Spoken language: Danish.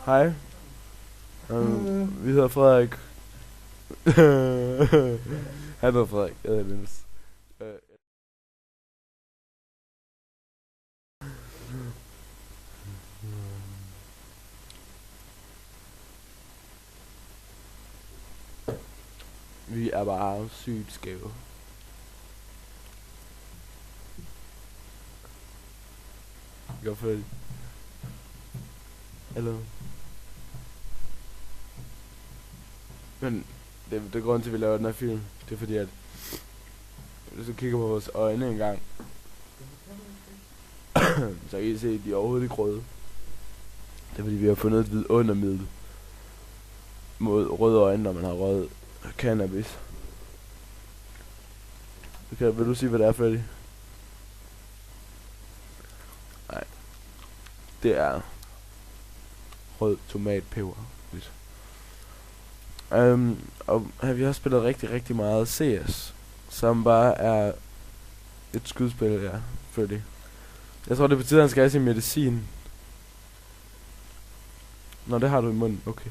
Hej. Vi hedder Frederik. Han hedder Frederik. Jeg hedder Dennis. Vi er bare sygt skæve. Godt for det. Eller? Men det er grunden til, at vi laver den her film. Det er fordi, at hvis du kigger på vores øjne en gang, så kan I se, at de er overhovedet ikke røde. Det er fordi, vi har fundet et vidundermiddel mod røde øjne, når man har røget cannabis. Okay, vil du sige, hvad det er, Freddy? Nej. Det er rød tomat peber. Og vi har spillet rigtig meget CS, som bare er et skydespil, ja, Freddy. Jeg tror, det betyder, at han skal have sin medicin. Nå, det har du i munden, okay.